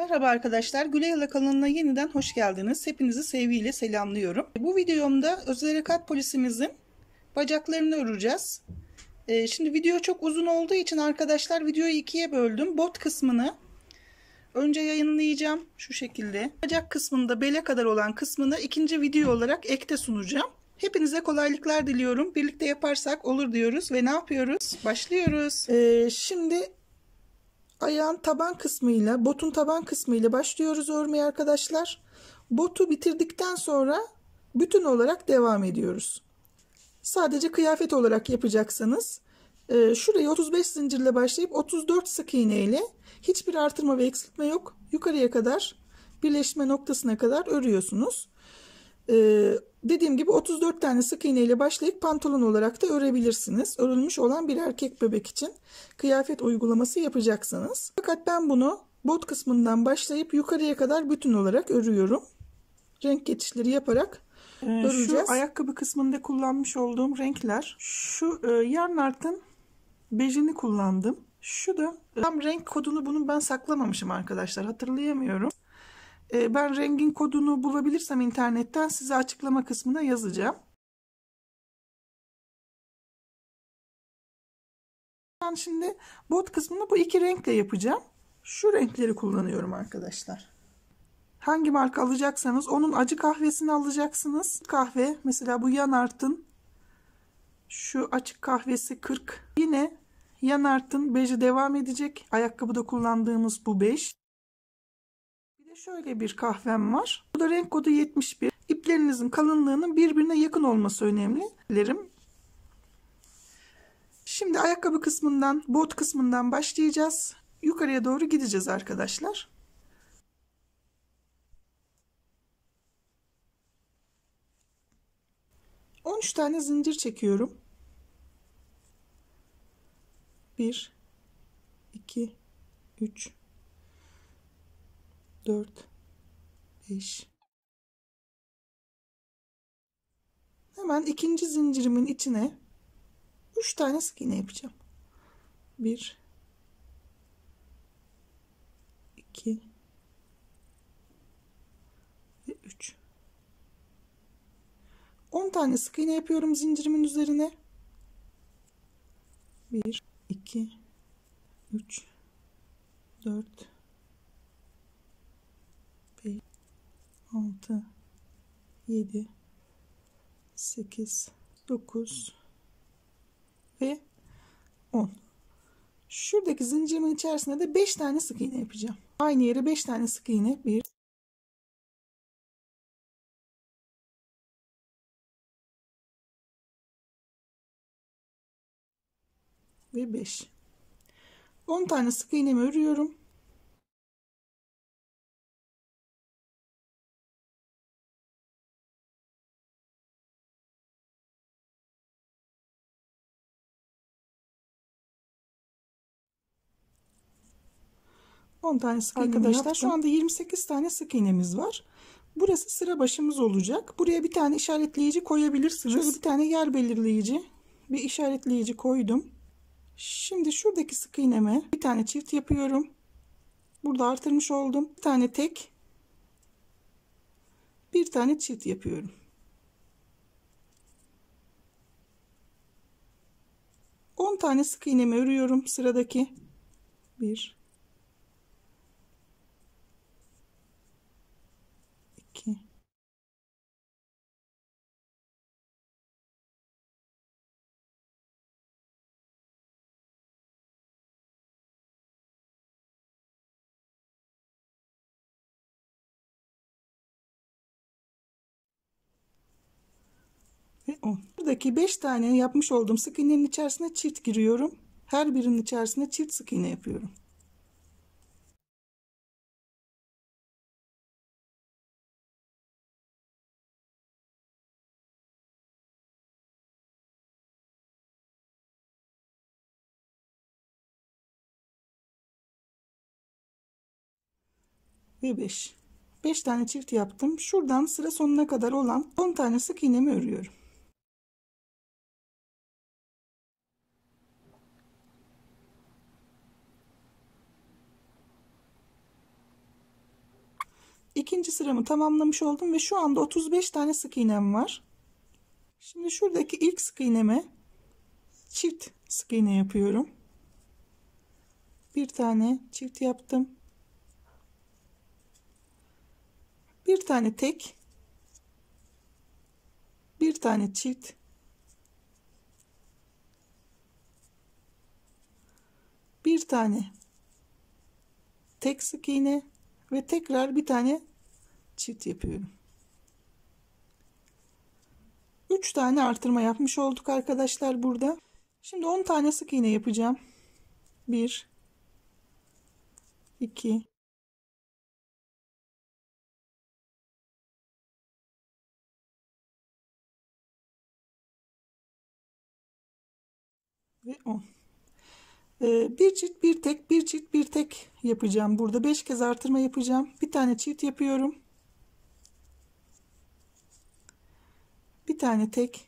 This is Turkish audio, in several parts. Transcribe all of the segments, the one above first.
Merhaba arkadaşlar, Güleyala kanalına yeniden hoş geldiniz. Hepinizi sevgiyle selamlıyorum. Bu videomda özel harekat polisimizin bacaklarını öreceğiz. Şimdi video çok uzun olduğu için arkadaşlar videoyu ikiye böldüm. Bot kısmını önce yayınlayacağım şu şekilde. Bacak kısmında bele kadar olan kısmını ikinci video olarak ekte sunacağım. Hepinize kolaylıklar diliyorum. Birlikte yaparsak olur diyoruz ve ne yapıyoruz? Başlıyoruz. Şimdi ayağın taban kısmıyla, botun taban kısmıyla başlıyoruz örmeye arkadaşlar. Botu bitirdikten sonra bütün olarak devam ediyoruz. Sadece kıyafet olarak yapacaksanız şurayı 35 zincirle başlayıp 34 sık iğne ile hiçbir artırma ve eksiltme yok. Yukarıya kadar birleşme noktasına kadar örüyorsunuz. Dediğim gibi 34 tane sık iğne ile başlayıp pantolon olarak da örebilirsiniz. Örülmüş olan bir erkek bebek için kıyafet uygulaması yapacaksınız. Fakat ben bunu bot kısmından başlayıp yukarıya kadar bütün olarak örüyorum. Renk geçişleri yaparak öreceğiz. Şu ayakkabı kısmında kullanmış olduğum renkler, şu Yarnart'ın bejini kullandım. Şu da tam renk kodunu bunun ben saklamamışım arkadaşlar, hatırlayamıyorum. Ben rengin kodunu bulabilirsem internetten size açıklama kısmına yazacağım. Ben şimdi bot kısmını bu iki renkle yapacağım. Şu renkleri kullanıyorum arkadaşlar. Hangi marka alacaksanız onun acı kahvesini alacaksınız. Kahve mesela bu Yarnart'ın şu açık kahvesi 40. Yine Yarnart'ın beji devam edecek. Ayakkabıda kullandığımız bu bej. Şöyle bir kahvem var. Bu da renk kodu 71. İplerinizin kalınlığının birbirine yakın olması önemli. Şimdi ayakkabı kısmından, bot kısmından başlayacağız. Yukarıya doğru gideceğiz arkadaşlar. On 13 tane zincir çekiyorum. 1 2 3 4 5. Hemen ikinci zincirimin içine 3 tane sık iğne yapacağım. 1 2 ve 3. 10 tane sık iğne yapıyorum zincirimin üzerine. 1 2 3 4 5 6 7 8 9 ve 10. Şuradaki zincirimin içerisine de 5 tane sık iğne yapacağım. Aynı yere 5 tane sık iğne. 1 ve 5. 10 tane sık iğnemi örüyorum. Arkadaşlar şu anda 28 tane sık iğnemiz var. Burası sıra başımız olacak. Buraya bir tane işaretleyici koyabilirsiniz. Şöyle bir tane yer belirleyici, bir işaretleyici koydum. Şimdi şuradaki sık iğneme bir tane çift yapıyorum. Burada artırmış oldum. Bir tane tek, bir tane çift yapıyorum. 10 tane sık iğnemi örüyorum sıradaki. 1 2 ve 10. Buradaki 5 tane yapmış olduğum sık iğnenin içerisine çift giriyorum. Her birinin içerisine çift sık iğne yapıyorum. Ve 5. 5 tane çift yaptım. Şuradan sıra sonuna kadar olan 10 tane sık iğnemi örüyorum. İkinci sıramı tamamlamış oldum ve şu anda 35 tane sık iğnem var. Şimdi şuradaki ilk sık iğneme çift sık iğne yapıyorum. Bir tane çift yaptım. Bir tane tek, bir tane çift, bir tane tek sık iğne ve tekrar bir tane çift yapıyorum. 3 tane artırma yapmış olduk arkadaşlar burada. Şimdi 10 tane sık iğne yapacağım. 1 2 ve 10. Bir çift bir tek, bir çift bir tek yapacağım. Burada 5 kez artırma yapacağım. Bir tane çift yapıyorum. Bir tane tek,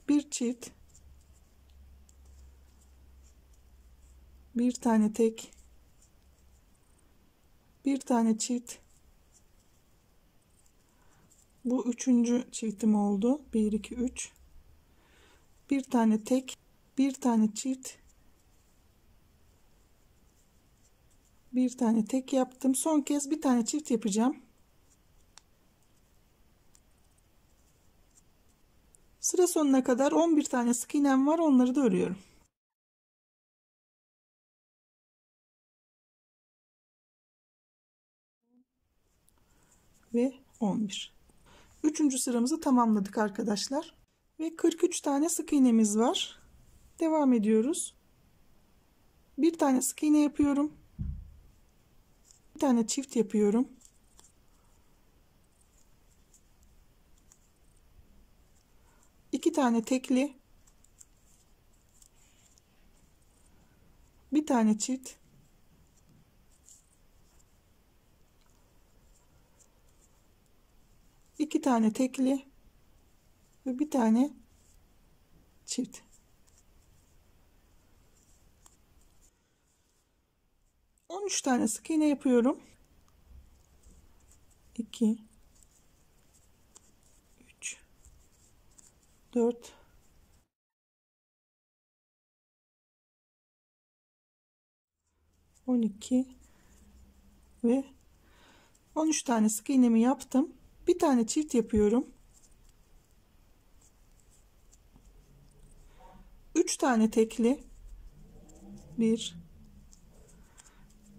bir çift, bir tane tek, bir tane çift. Bu üçüncü çiftim oldu. 1 2 3. Bir tane tek, bir tane çift, bir tane tek yaptım. Son kez bir tane çift yapacağım. Sıra sonuna kadar 11 tane sık iğnem var. Onları da örüyorum. Ve 11. Üçüncü sıramızı tamamladık arkadaşlar. Ve 43 tane sık iğnemiz var. Devam ediyoruz. Bir tane sık iğne yapıyorum. Bir tane çift yapıyorum. İki tane tekli. Bir tane çift. İki tane tekli ve bir tane çift. On üç tane sık iğne yapıyorum. 2 3 4 12 ve 13 tane sık iğnemi yaptım. Bir tane çift yapıyorum. 3 tane tekli. 1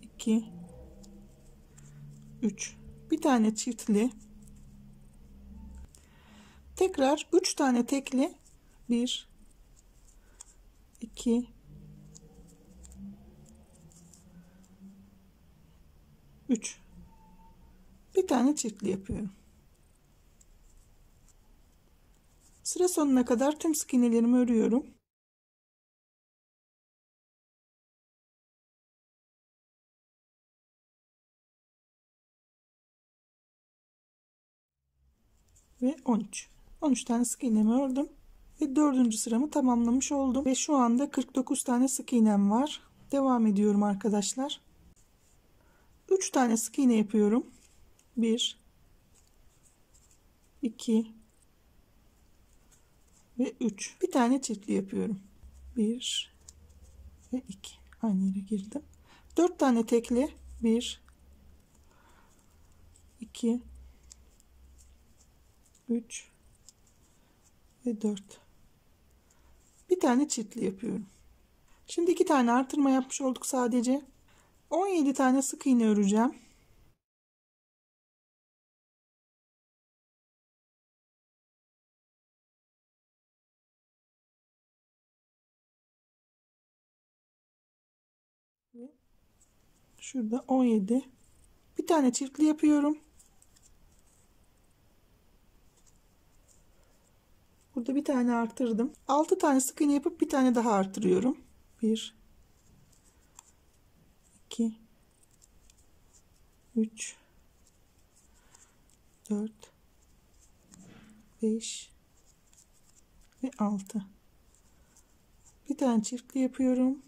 2 3. Bir tane çiftli. Tekrar 3 tane tekli. 1 2 3. Bir tane çiftli yapıyorum. Sıra sonuna kadar tüm sık iğnelerimi örüyorum. Ve 13. 13 tane sık iğnemi ördüm. Ve dördüncü sıramı tamamlamış oldum. Ve şu anda 49 tane sık iğnem var. Devam ediyorum arkadaşlar. 3 tane sık iğne yapıyorum. 1 2 ve 3. Bir tane çiftli yapıyorum. 1 ve 2. Aynı yere girdim. 4 tane tekli. 1 2 3 ve 4. Bir tane çiftli yapıyorum. Şimdi 2 tane artırma yapmış olduk sadece. 17 tane sık iğne öreceğim. Şurada 17. Bir tane çiftli yapıyorum. Burada bir tane artırdım. 6 tane sık iğne yapıp bir tane daha artırıyorum. 1 2 3 4 5 ve 6. Bir tane çiftli yapıyorum.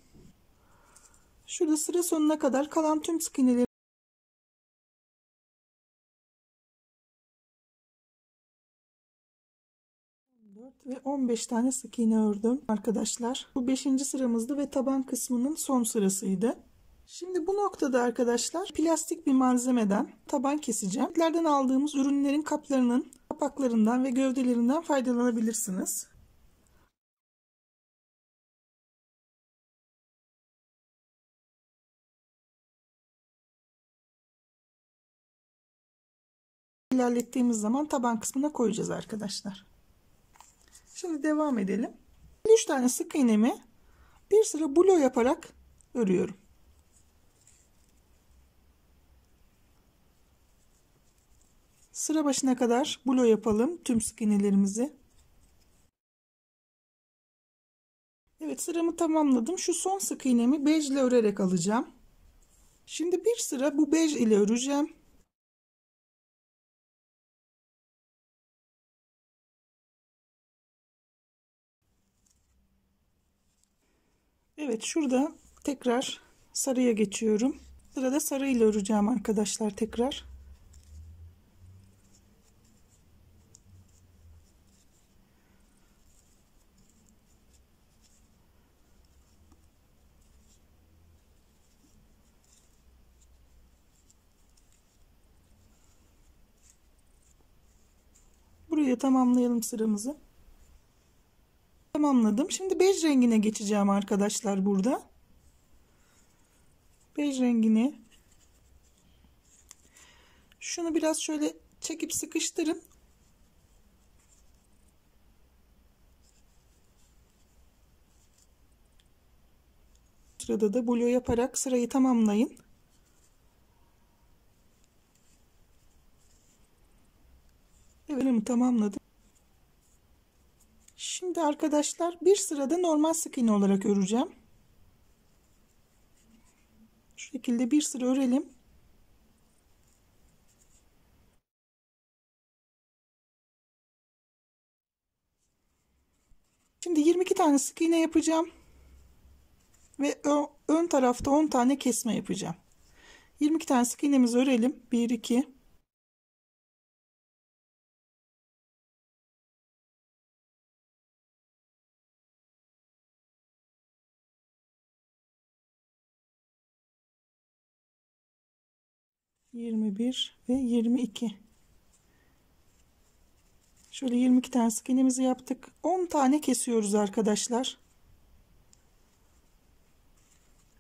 Şurada sıra sonuna kadar kalan tüm sık iğneleri Ve 15 tane sık iğne ördüm arkadaşlar. Bu 5. sıramızdı ve taban kısmının son sırasıydı. Şimdi bu noktada arkadaşlar plastik bir malzemeden taban keseceğim. Marketlerden aldığımız ürünlerin kaplarının kapaklarından ve gövdelerinden faydalanabilirsiniz. İlerlettiğimiz zaman taban kısmına koyacağız arkadaşlar. Şimdi devam edelim. 3 tane sık iğnemi bir sıra bulo yaparak örüyorum. Sıra başına kadar bulo yapalım tüm sık iğnelerimizi. Evet, sıramı tamamladım. Şu son sık iğnemi bej ile örerek alacağım. Şimdi bir sıra bu bej ile öreceğim. Evet, şurada tekrar sarıya geçiyorum. Sırada sarı ile öreceğim arkadaşlar tekrar. Buraya tamamlayalım sıramızı. Tamamladım. Şimdi bej rengine geçeceğim arkadaşlar burada. Bej rengini şunu biraz şöyle çekip sıkıştırın. Sırada da bulo yaparak sırayı tamamlayın. Evet, tamamladım. Şimdi arkadaşlar bir sırada normal sık iğne olarak öreceğim. Şu şekilde bir sıra örelim. Şimdi 22 tane sık iğne yapacağım. Ve ön tarafta 10 tane kesme yapacağım. 22 tane sık iğnemizi örelim. 1, 2, 21 ve 22. Şöyle 22 tane sık iğnemizi yaptık. 10 tane kesiyoruz arkadaşlar.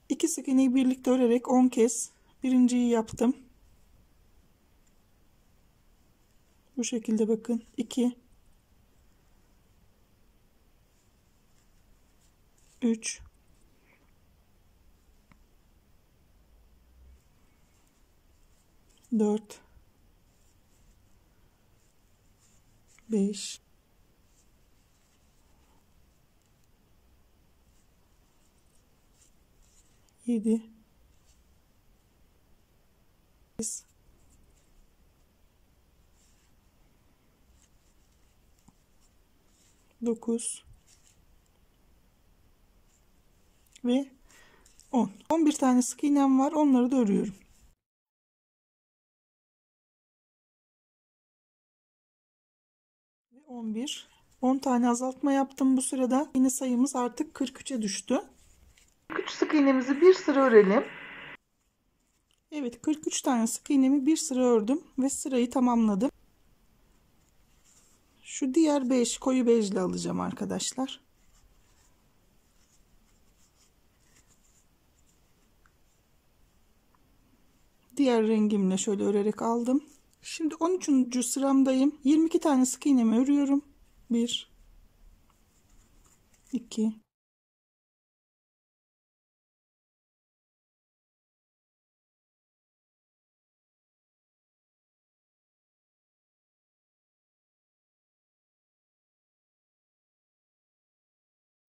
2 sık iğneyi birlikte örerek 10 kez birinciyi yaptım. Bu şekilde bakın. 2, 3, 4, 5, 7, 8, 9 ve 10. 11 tane sık iğnem var. Onları da örüyorum. Ve 11. 10 tane azaltma yaptım bu sırada. Yine sayımız artık 43'e düştü. 43 sık iğnemizi bir sıra örelim. Evet, 43 tane sık iğnemi bir sıra ördüm ve sırayı tamamladım. Şu diğer bej, koyu bejle alacağım arkadaşlar. Diğer rengimle şöyle örerek aldım. Şimdi 13. sıramdayım. 22 tane sık iğnemi örüyorum. 1, 2,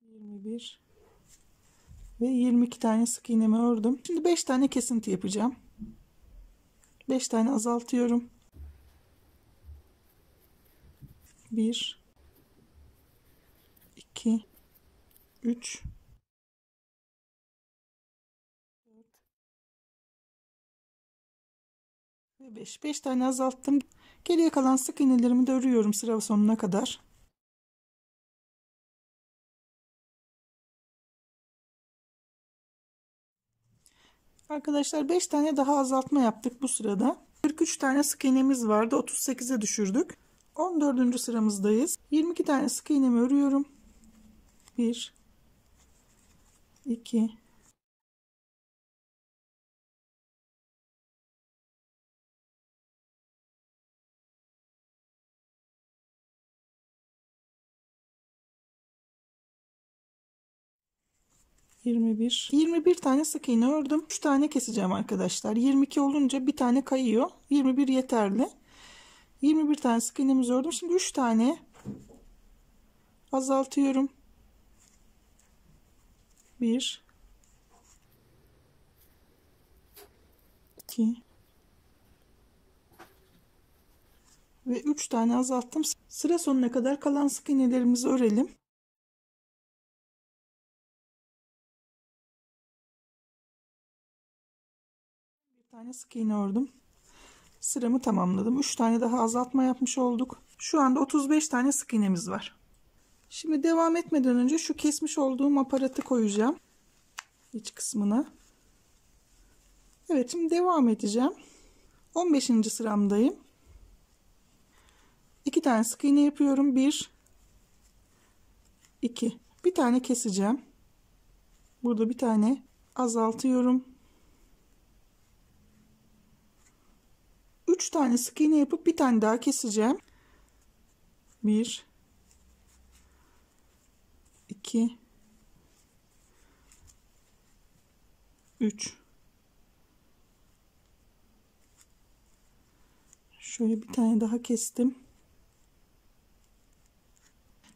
21 ve 22 tane sık iğnemi ördüm. Şimdi 5 tane kesinti yapacağım. 5 tane azaltıyorum. 1, 2, 3, 4 ve 5. 5 tane azalttım. Geriye kalan sık iğnelerimi de örüyorum sıra sonuna kadar. Arkadaşlar 5 tane daha azaltma yaptık bu sırada. 43 tane sık iğnemiz vardı. 38'e düşürdük. 14. sıramızdayız. 22 tane sık iğnemi örüyorum. 1 2 21 tane sık iğne ördüm. 3 tane keseceğim arkadaşlar. 22 olunca bir tane kayıyor. 21 yeterli. 21 tane sık iğnemizi ördüm. Şimdi 3 tane azaltıyorum. 1 2 ve 3 tane azalttım. Sıra sonuna kadar kalan sık iğnelerimizi örelim. Bir tane sık iğne ördüm. Sıramı tamamladım. 3 tane daha azaltma yapmış olduk. Şu anda 35 tane sık iğnemiz var. Şimdi devam etmeden önce şu kesmiş olduğum aparatı koyacağım iç kısmına. Evet, şimdi devam edeceğim. 15. sıramdayım. 2 tane sık iğne yapıyorum. 1 2 bir tane keseceğim. Burada bir tane azaltıyorum. 3 tane sık iğne yapıp bir tane daha keseceğim. 1 2 3 şöyle bir tane daha kestim.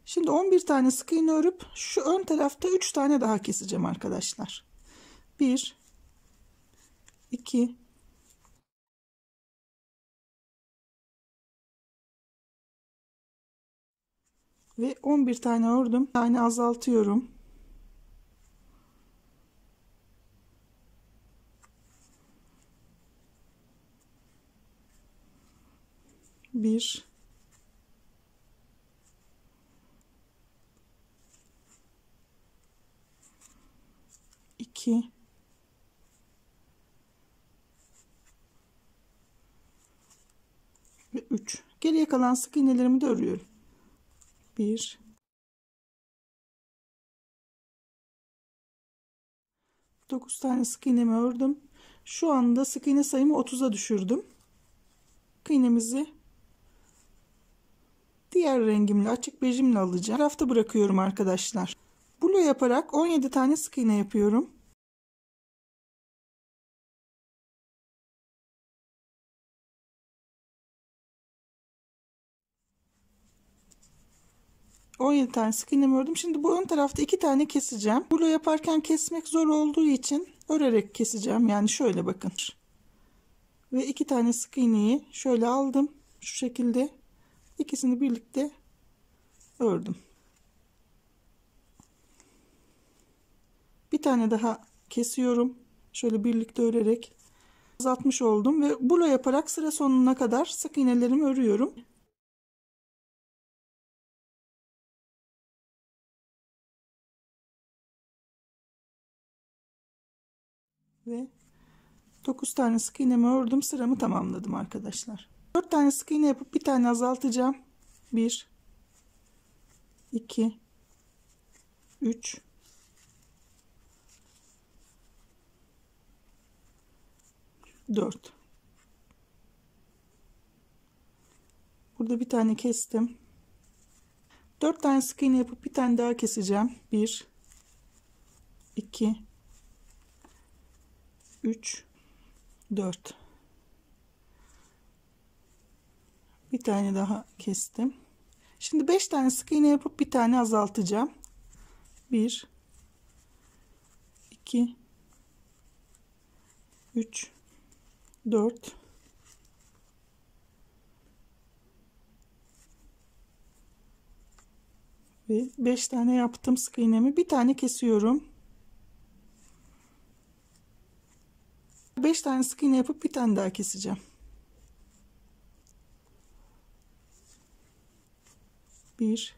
Şimdi 11 tane sık iğne örüp şu ön tarafta 3 tane daha keseceğim arkadaşlar. 1 2 ve 11 tane ördüm. Bir tane azaltıyorum. 1 2 ve 3. Geriye kalan sık iğnelerimi de örüyorum. 1 9 tane sık iğnemi ördüm. Şu anda sık iğne sayımı 30'a düşürdüm. Sık iğnemizi diğer rengimle, açık bejimle alacağım. Tarafta bırakıyorum arkadaşlar. Bulo yaparak 17 tane sık iğne yapıyorum. ...17 tane sık iğnemi ördüm. Şimdi bu ön tarafta 2 tane keseceğim. Bulo yaparken kesmek zor olduğu için örerek keseceğim. Yani şöyle bakın. Ve 2 tane sık iğneyi şöyle aldım. Şu şekilde ikisini birlikte ördüm. Bir tane daha kesiyorum. Şöyle birlikte örerek azaltmış oldum ve bulo yaparak sıra sonuna kadar sık iğnelerimi örüyorum. Ve 9 tane sık iğnemi ördüm. Sıramı tamamladım arkadaşlar. 4 tane sık iğne yapıp bir tane azaltacağım. 1 2 3 4. Burada bir tane kestim. 4 tane sık iğne yapıp bir tane daha keseceğim. 1 2 3 4. Bir tane daha kestim. Şimdi 5 tane sık iğne yapıp bir tane azaltacağım. 1 2 3 4 ve 5 tane yaptım sık iğnemi. Bir tane kesiyorum. 5 tane sık iğne yapıp bir tane daha keseceğim. 1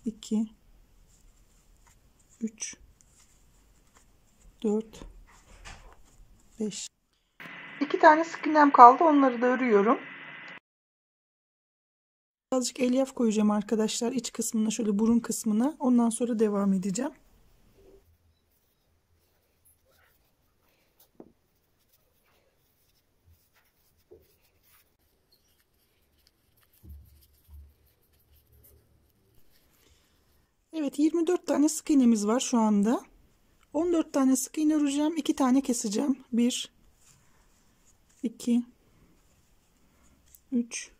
2 3 4 5. 2 tane sık iğnem kaldı. Onları da örüyorum. Birazcık elyaf koyacağım arkadaşlar. İç kısmına, şöyle burun kısmına. Ondan sonra devam edeceğim. Evet, 24 tane sık iğnemiz var şu anda. 14 tane sık iğne öreceğim. 2 tane keseceğim. 1 2 3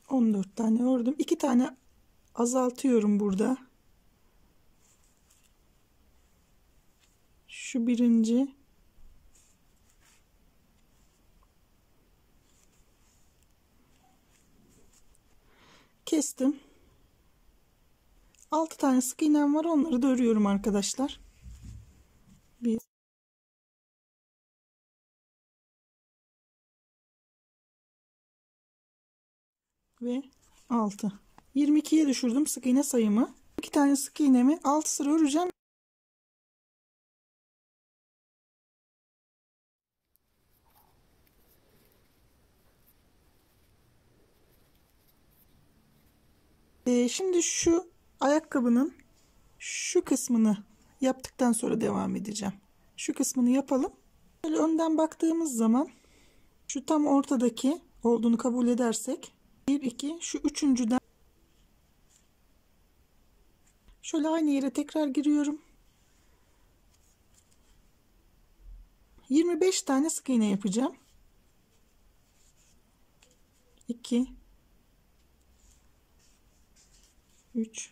14 tane ördüm. 2 tane azaltıyorum burada. Şu birinci. Kestim. 6 tane sık iğnem var. Onları da örüyorum arkadaşlar. 1 ve 6. 22'ye düşürdüm sık iğne sayımı. 2 tane sık iğnemi 6 sıra öreceğim. Şimdi şu ayakkabının şu kısmını yaptıktan sonra devam edeceğim. Şu kısmını yapalım. Böyle önden baktığımız zaman şu tam ortadaki olduğunu kabul edersek 1 2 şu üçüncüden şöyle aynı yere tekrar giriyorum. 25 tane sık iğne yapacağım. 2 3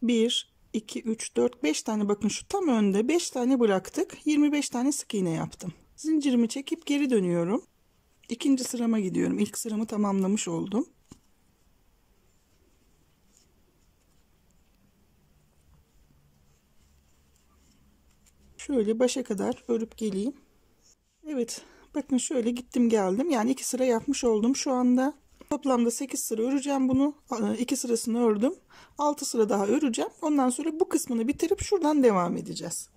1 2 3 4 5 tane, bakın şu tam önde 5 tane bıraktık. 25 tane sık iğne yaptım. Zincirimi çekip geri dönüyorum. İkinci sırama gidiyorum. İlk sıramı tamamlamış oldum. Şöyle başa kadar örüp geleyim. Evet, bakın şöyle gittim geldim. Yani 2 sıra yapmış oldum şu anda. Toplamda 8 sıra öreceğim bunu. 2 sırasını ördüm. 6 sıra daha öreceğim. Ondan sonra bu kısmını bitirip şuradan devam edeceğiz.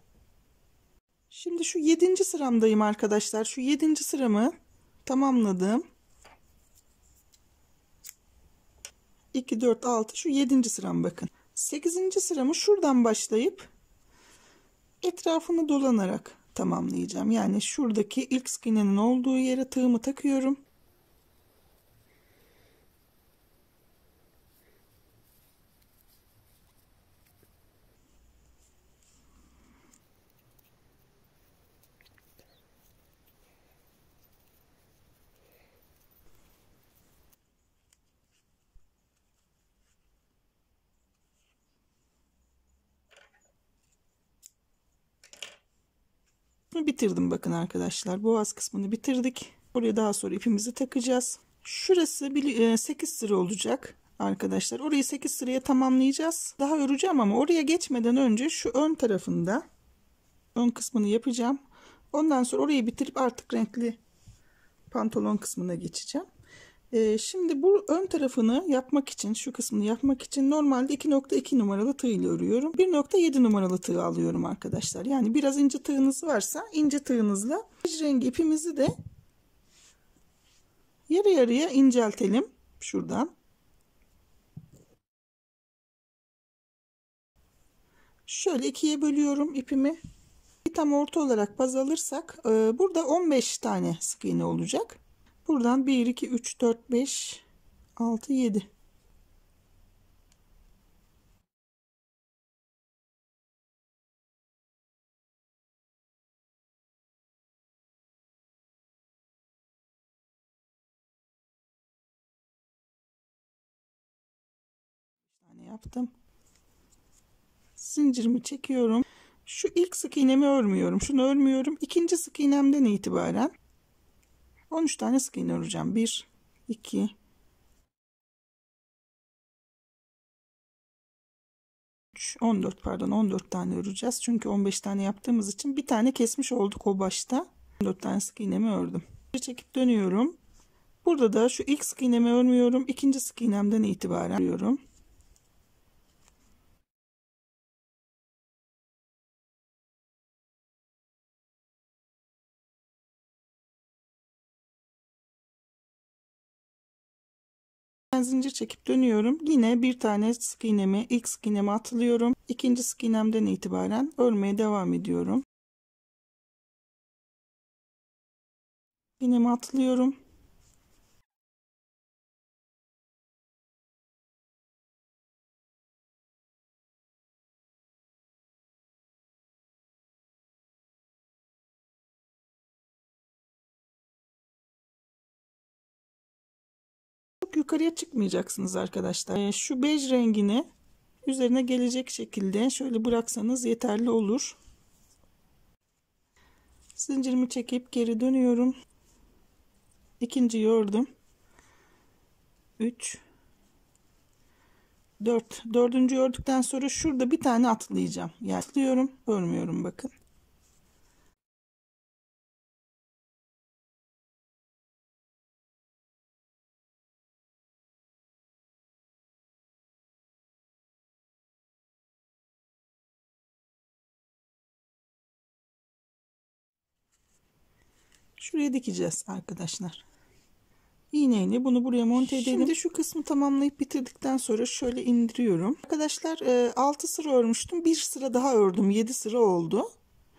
Şimdi şu 7. sıramdayım arkadaşlar. Şu 7. sıramı tamamladım. 2 4 6, şu 7. sıram bakın. 8. sıramı şuradan başlayıp etrafını dolanarak tamamlayacağım. Yani şuradaki ilk sık iğnenin olduğu yere tığımı takıyorum. Bitirdim bakın arkadaşlar. Boğaz kısmını bitirdik. Oraya daha sonra ipimizi takacağız. Şurası 8 sıra olacak arkadaşlar. Orayı 8 sıraya tamamlayacağız. Daha öreceğim ama oraya geçmeden önce şu ön tarafında ön kısmını yapacağım. Ondan sonra orayı bitirip artık renkli pantolon kısmına geçeceğim. Şimdi bu ön tarafını yapmak için, şu kısmını yapmak için normalde 2.2 numaralı tığ ile örüyorum. 1.7 numaralı tığ alıyorum arkadaşlar. Yani biraz ince tığınız varsa ince tığınızla rengi ipimizi de yarı yarıya inceltelim şuradan. Şöyle ikiye bölüyorum ipimi. Bir tam orta olarak baz alırsak burada 15 tane sık iğne olacak. Buradan 1 2 3 4 5 6 7. Tane yaptım. Zincirimi çekiyorum. Şu ilk sık iğnemi örmüyorum. Şunu örmüyorum. İkinci sık iğnemden itibaren 13 tane sık iğne öreceğim. 1, 2, 3, 14 pardon 14 tane öreceğiz. Çünkü 15 tane yaptığımız için bir tane kesmiş olduk o başta. 14 tane sık iğnemi ördüm. Bir çekip dönüyorum. Burada da şu ilk sık iğnemi örmüyorum. İkinci sık iğnemden itibaren örüyorum. Zincir çekip dönüyorum. Yine bir tane sık iğnemi, ilk sık iğnemi atlıyorum. İkinci sık iğnemden itibaren örmeye devam ediyorum. İğnemi atlıyorum. Çok yukarıya çıkmayacaksınız arkadaşlar. Şu bej rengini üzerine gelecek şekilde şöyle bıraksanız yeterli olur. Zincirimi çekip geri dönüyorum. İkinciyi ördüm. 3, 4. Dördüncüyü ördükten sonra şurada bir tane atlayacağım. Yani atlıyorum, örmüyorum bakın. Şuraya dikeceğiz arkadaşlar. İğneyle bunu buraya monte edelim. Şimdi şu kısmı tamamlayıp bitirdikten sonra şöyle indiriyorum. Arkadaşlar 6 sıra örmüştüm. Bir sıra daha ördüm. 7 sıra oldu.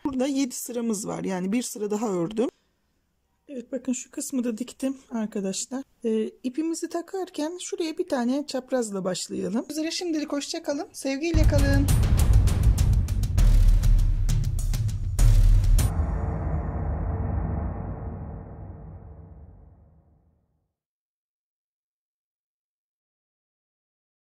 Burada 7 sıramız var. Yani bir sıra daha ördüm. Evet bakın şu kısmı da diktim arkadaşlar. İpimizi takarken şuraya bir tane çaprazla başlayalım. Üzere şimdilik hoşça kalın. Sevgiyle kalın.